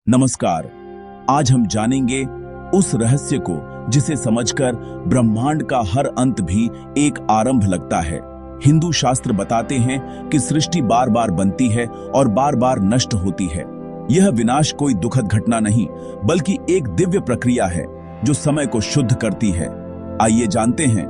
नमस्कार। आज हम जानेंगे उस रहस्य को जिसे समझकर ब्रह्मांड का हर अंत भी एक आरंभ लगता है। हिंदू शास्त्र बताते हैं कि सृष्टि बार बार बनती है और बार बार नष्ट होती है। यह विनाश कोई दुखद घटना नहीं, बल्कि एक दिव्य प्रक्रिया है जो समय को शुद्ध करती है। आइए जानते हैं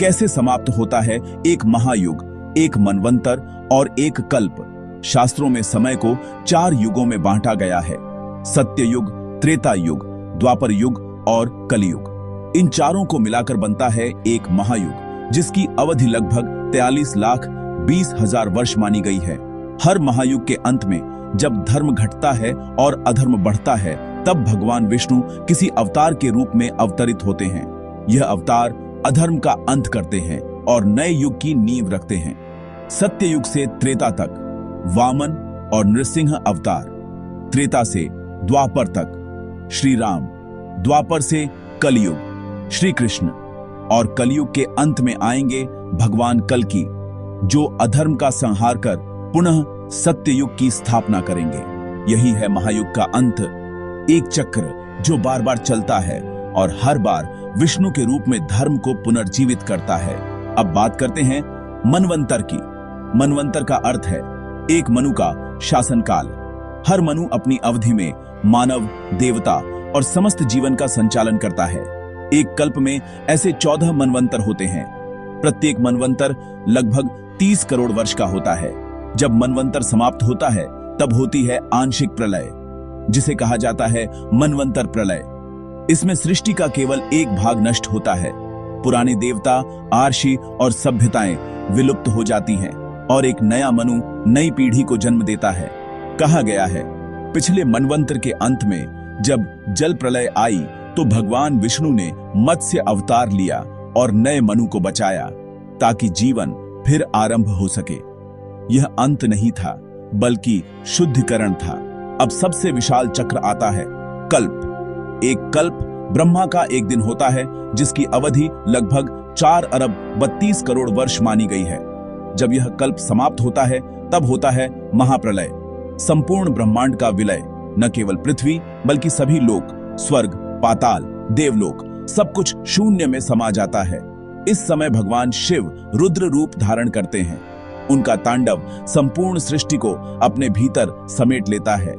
कैसे समाप्त होता है एक महायुग, एक मनवंतर और एक कल्प। शास्त्रों में समय को 4 युगों में बांटा गया है: सत्य युग, त्रेता युग, द्वापर युग और कलयुग। इन चारों को मिलाकर बनता है एक महायुग, जिसकी अवधि लगभग 43,20,000 वर्ष मानी गई है। हर महायुग के अंत में जब धर्म घटता है और अधर्म बढ़ता है, तब भगवान विष्णु किसी अवतार के रूप में अवतरित होते हैं। यह अवतार अधर्म का अंत करते हैं और नए युग की नींव रखते हैं। सत्य युग से त्रेता तक वामन और नृसिंह अवतार, त्रेता से द्वापर तक श्री राम, द्वापर से कलयुग श्री कृष्ण और कलयुग के अंत में आएंगे भगवान कल्कि, जो अधर्म का संहार कर पुनः सत्य युग की स्थापना करेंगे। यही है महायुग का अंत, एक चक्र जो बार बार चलता है और हर बार विष्णु के रूप में धर्म को पुनर्जीवित करता है। अब बात करते हैं मनवंतर की। मनवंतर का अर्थ है एक मनु का शासनकाल। हर मनु अपनी अवधि में मानव, देवता और समस्त जीवन का संचालन करता है। एक कल्प में ऐसे 14 मनवंतर होते हैं। प्रत्येक मनवंतर लगभग 30 करोड़ वर्ष का होता है। जब मनवंतर समाप्त होता है, तब होती है आंशिक प्रलय, जिसे कहा जाता है मनवंतर प्रलय। इसमें सृष्टि का केवल एक भाग नष्ट होता है। पुराने देवता, आर्षि और सभ्यताएं विलुप्त हो जाती हैं और एक नया मनु नई पीढ़ी को जन्म देता है। कहा गया है, पिछले मनवंतर के अंत में जब जल प्रलय आई, तो भगवान विष्णु ने मत्स्य अवतार लिया और नए मनु को बचाया, ताकि जीवन फिर आरंभ हो सके। यह अंत नहीं था, बल्कि शुद्धिकरण था। अब सबसे विशाल चक्र आता है कल्प। एक कल्प ब्रह्मा का एक दिन होता है, जिसकी अवधि लगभग 4 अरब 32 करोड़ वर्ष मानी गई है। जब यह कल्प समाप्त होता है, तब होता है महाप्रलय। संपूर्ण ब्रह्मांड का विलय, न केवल पृथ्वी बल्कि सभी लोक, स्वर्ग, पाताल, देवलोक, सब कुछ शून्य में समा जाता है। इस समय भगवान शिव रुद्र रूप धारण करते हैं। उनका तांडव संपूर्ण सृष्टि को अपने भीतर समेट लेता है।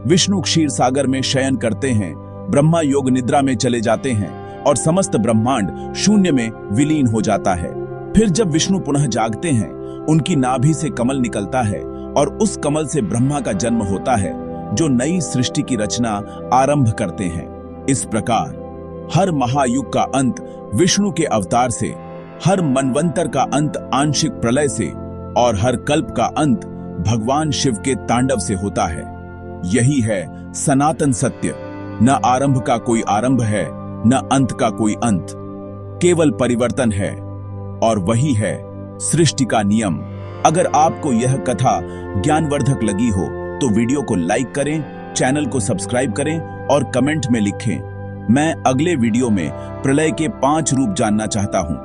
विष्णु क्षीर सागर में शयन करते हैं, ब्रह्मा योग निद्रा में चले जाते हैं और समस्त ब्रह्मांड शून्य में विलीन हो जाता है। फिर जब विष्णु पुनः जागते हैं, उनकी नाभि से कमल निकलता है और उस कमल से ब्रह्मा का जन्म होता है, जो नई सृष्टि की रचना आरंभ करते हैं। इस प्रकार हर महायुग का अंत विष्णु के अवतार से, हर मनवंतर का अंत आंशिक प्रलय से और हर कल्प का अंत भगवान शिव के तांडव से होता है। यही है सनातन सत्य। न आरंभ का कोई आरंभ है, न अंत का कोई अंत, केवल परिवर्तन है, और वही है सृष्टि का नियम। अगर आपको यह कथा ज्ञानवर्धक लगी हो, तो वीडियो को लाइक करें, चैनल को सब्सक्राइब करें और कमेंट में लिखें। मैं अगले वीडियो में प्रलय के 5 रूप जानना चाहता हूं।